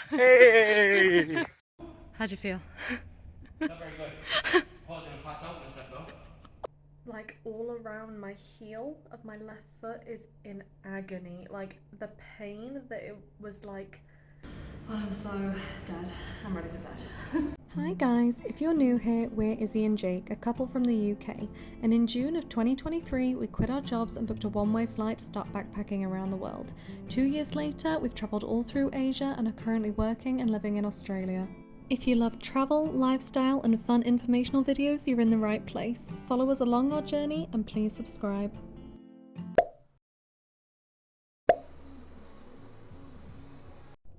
Hey! How'd you feel? Not very good. I was gonna pass out in a sec though. Like all around my heel of my left foot is in agony. Like the pain that it was like, oh, I'm so dead. I'm ready for bed. Hi guys, if you're new here, we're Izzy and Jake, a couple from the UK, and in June of 2023 we quit our jobs and booked a one-way flight to start backpacking around the world. 2 years later, we've travelled all through Asia and are currently working and living in Australia. If you love travel, lifestyle, and fun informational videos, you're in the right place. Follow us along our journey and please subscribe.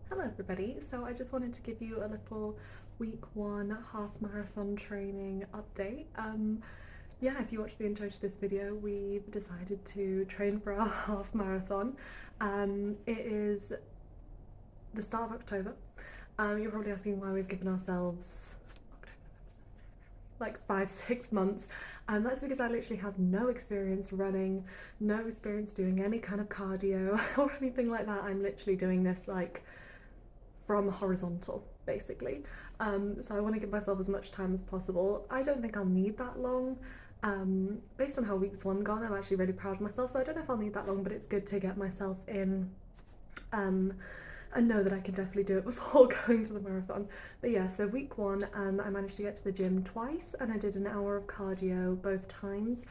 Hello everybody, so I just wanted to give you a little week 1 half marathon training update. Yeah, if you watched the intro to this video, we've decided to train for our half marathon. It is the start of October. You're probably asking why we've given ourselves like 5-6 months. That's because I literally have no experience running, no experience doing any kind of cardio or anything like that. I'm literally doing this like from horizontal basically. So I want to give myself as much time as possible. I don't think I'll need that long. Based on how week's 1 gone, I'm actually really proud of myself, so I don't know if I'll need that long, but it's good to get myself in and know that I can definitely do it before going to the marathon. But yeah, so week 1, I managed to get to the gym twice and I did an hour of cardio both times.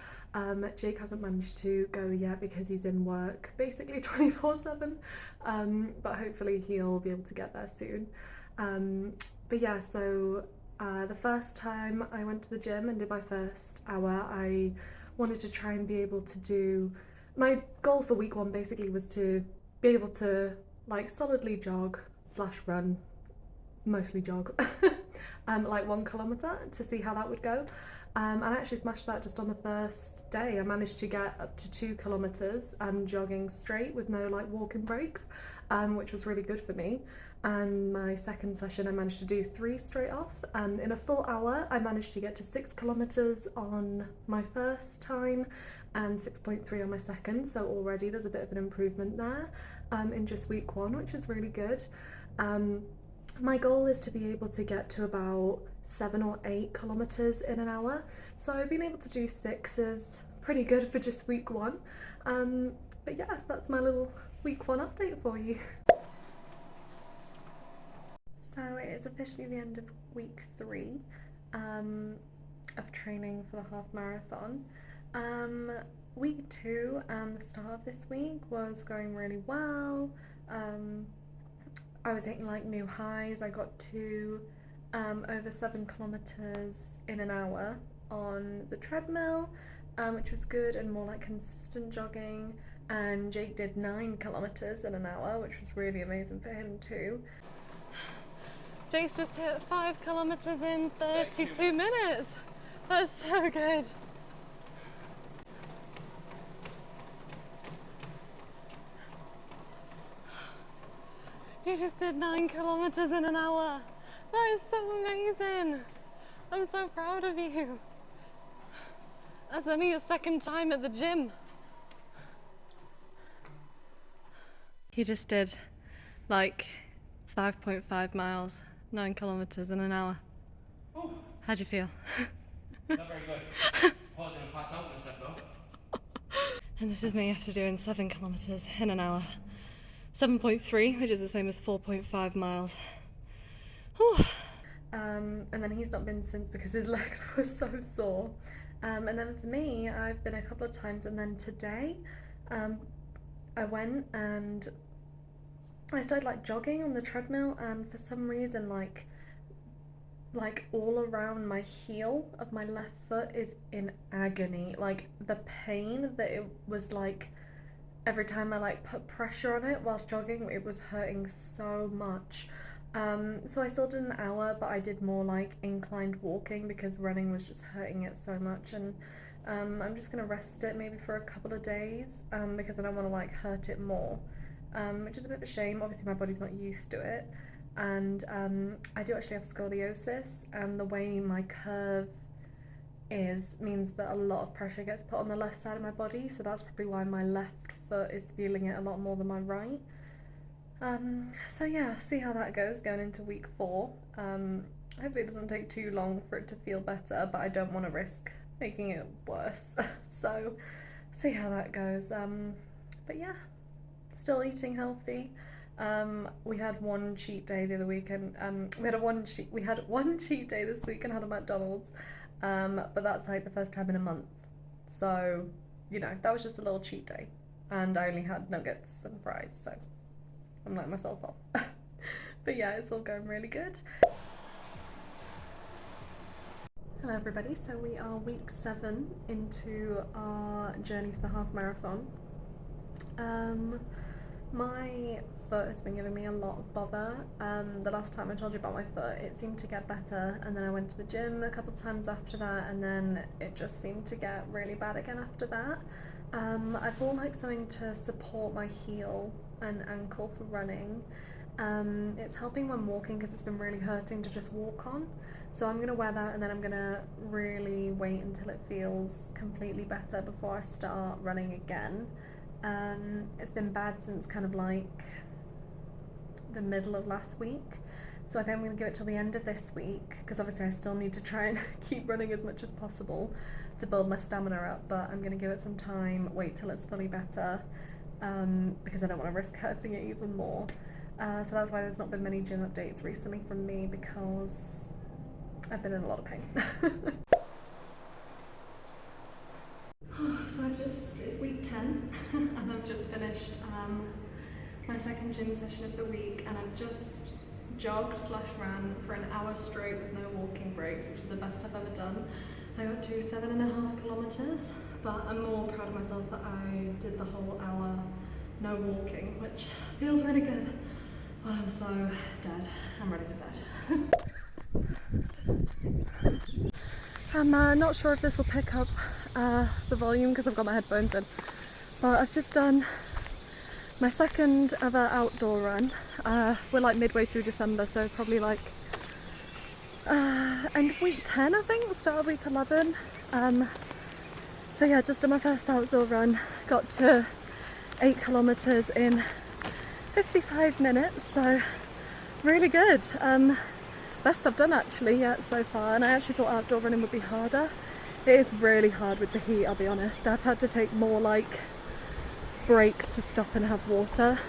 Jake hasn't managed to go yet because he's in work basically 24/7, but hopefully he'll be able to get there soon. But yeah, so the first time I went to the gym and did my first hour, I wanted to try and be able to do, my goal for week 1 basically was to be able to like solidly jog slash run, mostly jog, like 1 kilometre to see how that would go. And I actually smashed that just on the first day. I managed to get up to 2 kilometres jogging straight with no like walking breaks, which was really good for me. And my second session I managed to do 3 straight off. In a full hour I managed to get to 6 kilometres on my first time and 6.3 on my second, so already there's a bit of an improvement there in just week 1, which is really good. My goal is to be able to get to about 7 or 8 kilometres in an hour, so being able to do 6 is pretty good for just week 1. But yeah, that's my little week 1 update for you. So it is officially the end of week 3 of training for the half marathon. Week 2 and the start of this week was going really well. I was hitting like new highs. I got to over 7 kilometres in an hour on the treadmill, which was good and more like consistent jogging. And Jake did 9 kilometres in an hour, which was really amazing for him too. Jake's just hit 5 kilometres in 32 minutes. That's so good. You just did 9 kilometres in an hour. That is so amazing. I'm so proud of you. That's only your second time at the gym. You just did like 5.5 miles, 9 kilometres in an hour. Ooh. How'd you feel? Not very good. I was gonna pass out in a sec though. And this is me after doing 7 kilometres in an hour. 7.3, which is the same as 4.5 miles. Whew. And then he's not been since because his legs were so sore. And then for me, I've been a couple of times, and then today I went and I started like jogging on the treadmill, and for some reason like all around my heel of my left foot is in agony. Like the pain that it was like every time I like put pressure on it whilst jogging, it was hurting so much. So I still did an hour, but I did more like inclined walking because running was just hurting it so much. And I'm just gonna rest it maybe for a couple of days because I don't want to like hurt it more, which is a bit of a shame. Obviously my body's not used to it, and I do actually have scoliosis, and the way my curve means that a lot of pressure gets put on the left side of my body, so that's probably why my left foot is feeling it a lot more than my right. So yeah, see how that goes going into week 4. Hopefully it doesn't take too long for it to feel better, but I don't want to risk making it worse. So see how that goes. But yeah, still eating healthy. We had one cheat day the other weekend. We had one cheat day this week and had a McDonald's. But that's like the first time in a month. So, you know, that was just a little cheat day. And I only had nuggets and fries, so I'm letting myself off. But yeah, it's all going really good. Hello everybody, so we are week 7 into our journey to the half marathon. My foot has been giving me a lot of bother. The last time I told you about my foot, it seemed to get better, and then I went to the gym a couple of times after that, and then it just seemed to get really bad again after that. I bought like something to support my heel and ankle for running. It's helping when walking because it's been really hurting to just walk on. So I'm going to wear that, and then I'm going to really wait until it feels completely better before I start running again. It's been bad since kind of like the middle of last week, so I think I'm going to give it till the end of this week, because obviously I still need to try and keep running as much as possible to build my stamina up, but I'm going to give it some time, wait till it's fully better, because I don't want to risk hurting it even more. So that's why there's not been many gym updates recently from me, because I've been in a lot of pain. So it's week 10 and I've just finished my second gym session of the week, and I've just jogged/ran for an hour straight with no walking breaks, which is the best I've ever done. I got to 7.5 kilometres, but I'm more proud of myself that I did the whole hour no walking, which feels really good. But I'm so dead. I'm ready for bed. I'm not sure if this will pick up the volume because I've got my headphones in, but I've just done my second ever outdoor run. We're like midway through December, so probably like end of week 10 I think, start of week 11. So yeah, just done my first outdoor run, got to 8 kilometres in 55 minutes, so really good. Best I've done actually yet so far, and I actually thought outdoor running would be harder. It is really hard with the heat, I'll be honest. I've had to take more like breaks to stop and have water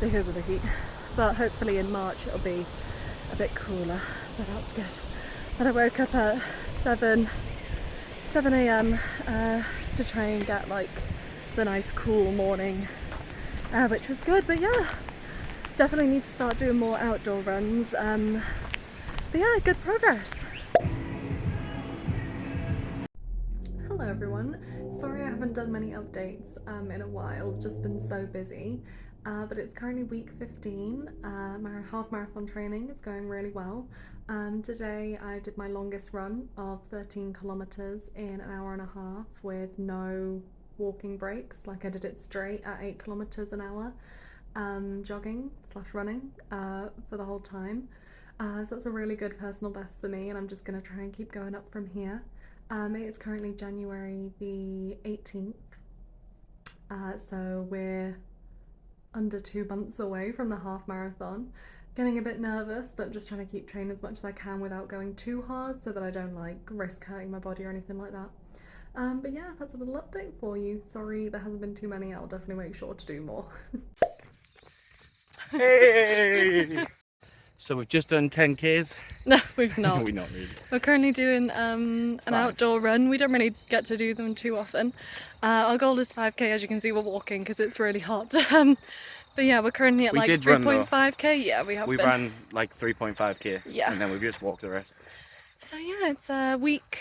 because of the heat, but hopefully in March it'll be a bit cooler, so that's good. And I woke up at 7 a.m. To try and get like the nice cool morning, which was good. But yeah, definitely need to start doing more outdoor runs. But yeah, good progress. Hello everyone. Sorry I haven't done many updates in a while, just been so busy. But it's currently week 15. My half marathon training is going really well. Today I did my longest run of 13 kilometers in an hour and a half with no walking breaks. Like I did it straight at 8 kilometers an hour, jogging/running for the whole time. So that's a really good personal best for me, and I'm just going to try and keep going up from here. It's currently January the 18th, so we're under 2 months away from the half marathon. Getting a bit nervous, but just trying to keep training as much as I can without going too hard so that I don't like risk hurting my body or anything like that. But yeah, that's a little update for you. Sorry there hasn't been too many, I'll definitely make sure to do more. Hey! So we've just done 10Ks. No, we've not. We're not really. We're currently doing an outdoor run. We don't really get to do them too often. Our goal is 5k, as you can see we're walking because it's really hot. But yeah, we're currently at like 3.5k. Yeah, we ran like 3.5k. Yeah. And then we've just walked the rest. So yeah, it's week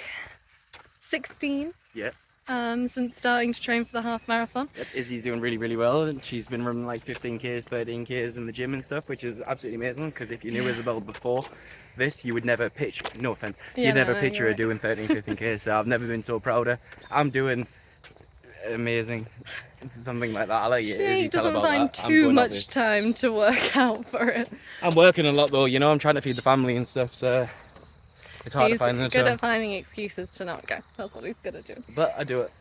16. Yeah. Since starting to train for the half marathon. Yep, Izzy's doing really, really well, and she's been running like 15Ks, 13Ks in the gym and stuff, which is absolutely amazing, because if you knew Isabel before this, you would never picture, no offense, you'd never picture her doing 13, 15Ks, so I've never been so prouder. I'm doing amazing. It's something like that. I'll let you, Izzy, tell about that. He doesn't find too much time to work out for it. I'm working a lot though, you know, I'm trying to feed the family and stuff, so it's hard to find the time. He's good at finding excuses to not go. That's what he's good at doing. But I do it.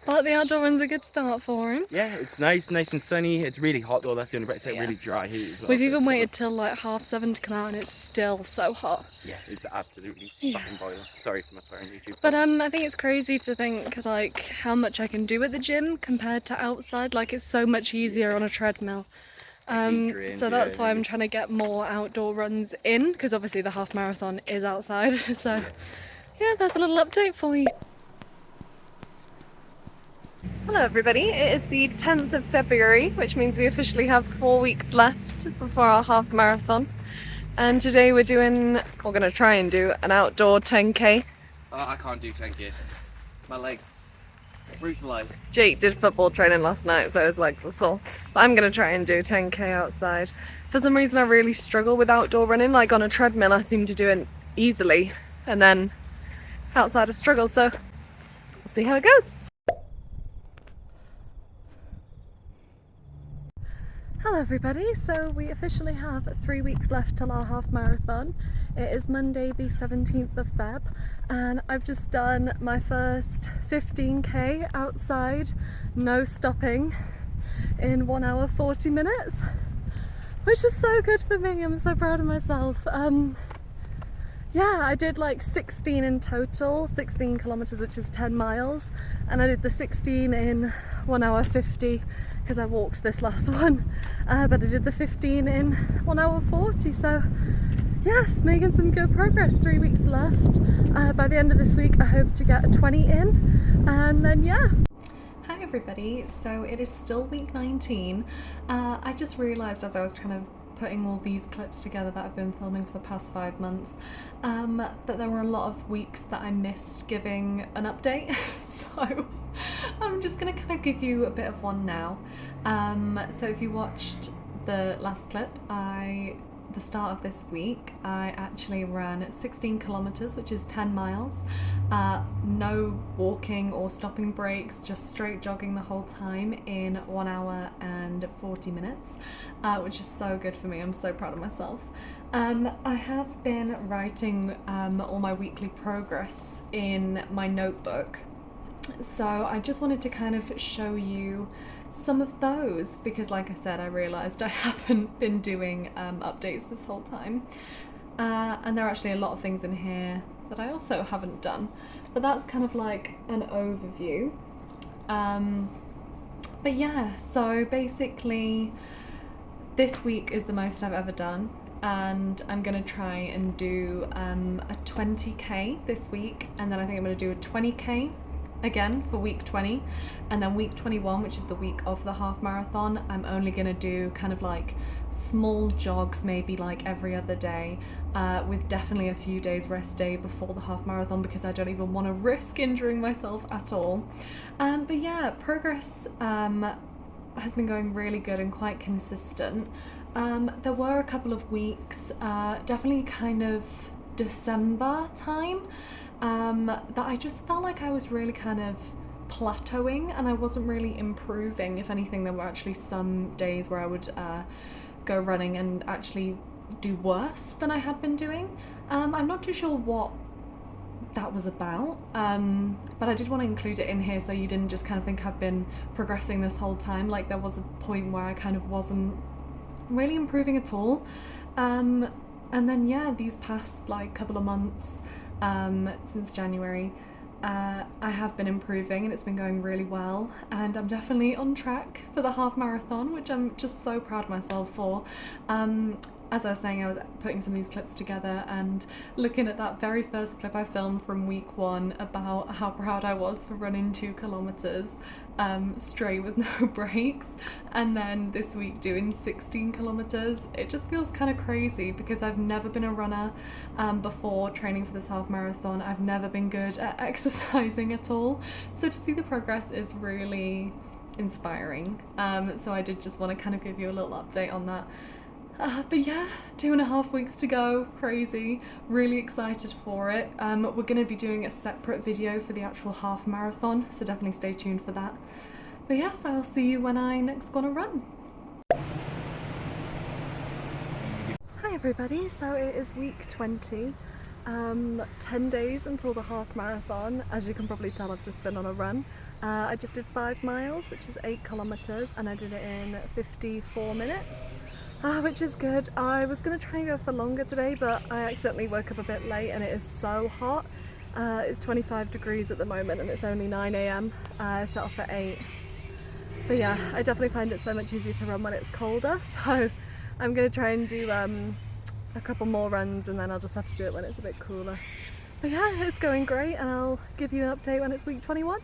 But the outdoor run's a good start for him. Yeah, it's nice and sunny. It's really hot though, that's the only bit. It's like really dry heat as well. We've so even it's waited good. till like 7:30 to come out and it's still so hot. Yeah, it's absolutely fucking boiling. Sorry for my swearing YouTube. But I think it's crazy to think like how much I can do at the gym compared to outside. Like it's so much easier on a treadmill. So that's why I'm trying to get more outdoor runs in, because obviously the half marathon is outside. So yeah, that's a little update for you. Hello everybody, it is the 10th of February, which means we officially have 4 weeks left before our half marathon. And today we're going to try and do an outdoor 10k. I can't do 10k. My legs. Brutalised. Jake did football training last night, so his legs are sore. But I'm going to try and do 10k outside. For some reason I really struggle with outdoor running. Like on a treadmill I seem to do it easily, and then outside I struggle, so we'll see how it goes. Hello everybody, so we officially have 3 weeks left till our half marathon. It is Monday the 17th of Feb and I've just done my first 15k outside, no stopping, in 1 hour 40 minutes, which is so good for me. I'm so proud of myself. Yeah, I did like 16 in total, 16 kilometers, which is 10 miles, and I did the 16 in 1 hour 50 because I walked this last one, but I did the 15 in 1 hour 40, so yes, making some good progress. 3 weeks left. By the end of this week I hope to get a 20 in, and then yeah. Hi everybody, so it is still week 19. I just realised as I was kind of putting all these clips together that I've been filming for the past 5 months, that there were a lot of weeks that I missed giving an update, so I'm just gonna kind of give you a bit of one now. So if you watched the last clip, the start of this week, I actually ran 16 kilometers, which is 10 miles, no walking or stopping breaks, just straight jogging the whole time in 1 hour and 40 minutes, which is so good for me. I'm so proud of myself. I have been writing all my weekly progress in my notebook, so I just wanted to kind of show you some of those, because like I said, I realised I haven't been doing updates this whole time, and there are actually a lot of things in here that I also haven't done, but that's kind of like an overview. But yeah, so basically this week is the most I've ever done, and I'm gonna try and do a 20k this week, and then I think I'm gonna do a 20k again for week 20, and then week 21, which is the week of the half marathon, I'm only gonna do kind of like small jogs, maybe like every other day, with definitely a few days rest day before the half marathon, because I don't even want to risk injuring myself at all. But yeah, progress has been going really good and quite consistent. There were a couple of weeks, definitely kind of December time, that I just felt like I was really kind of plateauing and I wasn't really improving. If anything, there were actually some days where I would go running and actually do worse than I had been doing. I'm not too sure what that was about, but I did want to include it in here so you didn't just kind of think I've been progressing this whole time. Like there was a point where I kind of wasn't really improving at all, and then yeah, these past like couple of months, since January, I have been improving and it's been going really well, and I'm definitely on track for the half marathon, which I'm just so proud of myself for. As I was saying, I was putting some of these clips together and looking at that very first clip I filmed from week 1 about how proud I was for running 2 kilometers straight with no breaks, and then this week doing 16 kilometers. It just feels kind of crazy because I've never been a runner before training for this half marathon. I've never been good at exercising at all, so to see the progress is really inspiring. So I did just want to kind of give you a little update on that. But yeah, 2.5 weeks to go, crazy, really excited for it. We're going to be doing a separate video for the actual half marathon, so definitely stay tuned for that. But yes, I'll see you when I next want to run. Hi everybody, so it is week 20, 10 days until the half marathon. As you can probably tell, I've just been on a run. I just did 5 miles, which is 8 kilometers, and I did it in 54 minutes, which is good. I was going to try and go for longer today, but I accidentally woke up a bit late and it is so hot. It's 25 degrees at the moment and it's only 9 AM. I set off at 8. But yeah, I definitely find it so much easier to run when it's colder, so I'm going to try and do a couple more runs and then I'll just have to do it when it's a bit cooler. But yeah, it's going great and I'll give you an update when it's week 21.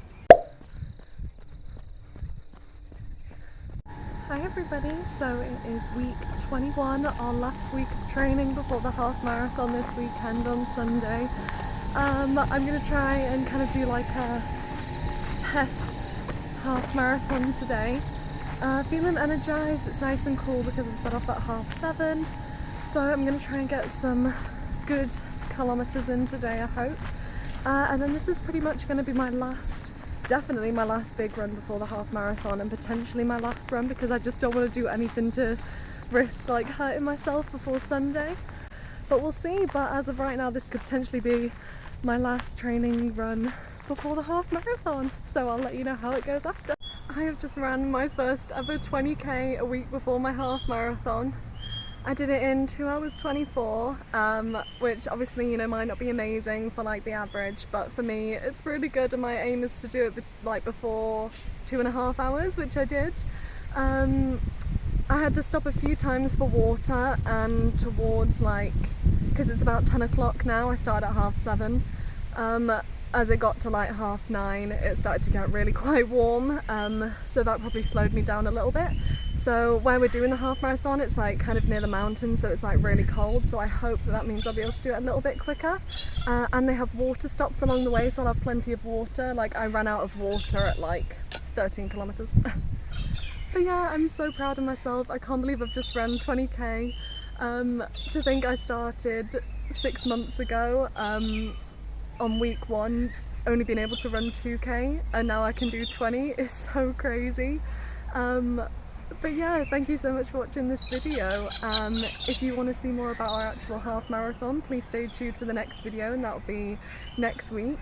Hi everybody, so it is week 21, our last week of training before the half marathon this weekend on Sunday. I'm going to try and kind of do like a test half marathon today. Feeling energised, it's nice and cool because I set off at 7:30, so I'm going to try and get some good kilometres in today, I hope. And then this is pretty much going to be my last, definitely my last big run before the half marathon, and potentially my last run because I just don't want to do anything to risk like hurting myself before Sunday. But we'll see, but as of right now this could potentially be my last training run before the half marathon, so I'll let you know how it goes after. I have just ran my first ever 20k a week before my half marathon. I did it in 2 hours 24, which obviously, you know, might not be amazing for like the average, but for me it's really good, and my aim is to do it like before 2.5 hours, which I did. I had to stop a few times for water, and towards like, because it's about 10 o'clock now, I started at 7:30. As it got to like 9:30, it started to get really quite warm, so that probably slowed me down a little bit. So where we're doing the half marathon, it's like kind of near the mountains, so it's like really cold, so I hope that means I'll be able to do it a little bit quicker. And they have water stops along the way, so I'll have plenty of water. Like I ran out of water at like 13 kilometers. But yeah, I'm so proud of myself. I can't believe I've just run 20k. To think I started 6 months ago on week 1, only being able to run 2k, and now I can do 20 is so crazy. But yeah, thank you so much for watching this video. If you want to see more about our actual half marathon, please stay tuned for the next video, and that'll be next week.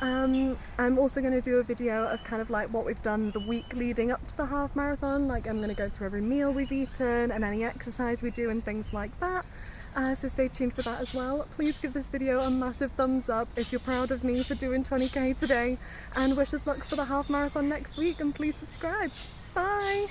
I'm also going to do a video of kind of like what we've done the week leading up to the half marathon. Like I'm going to go through every meal we've eaten and any exercise we do and things like that. So stay tuned for that as well. Please give this video a massive thumbs up if you're proud of me for doing 20k today, and wish us luck for the half marathon next week, and please subscribe. Bye!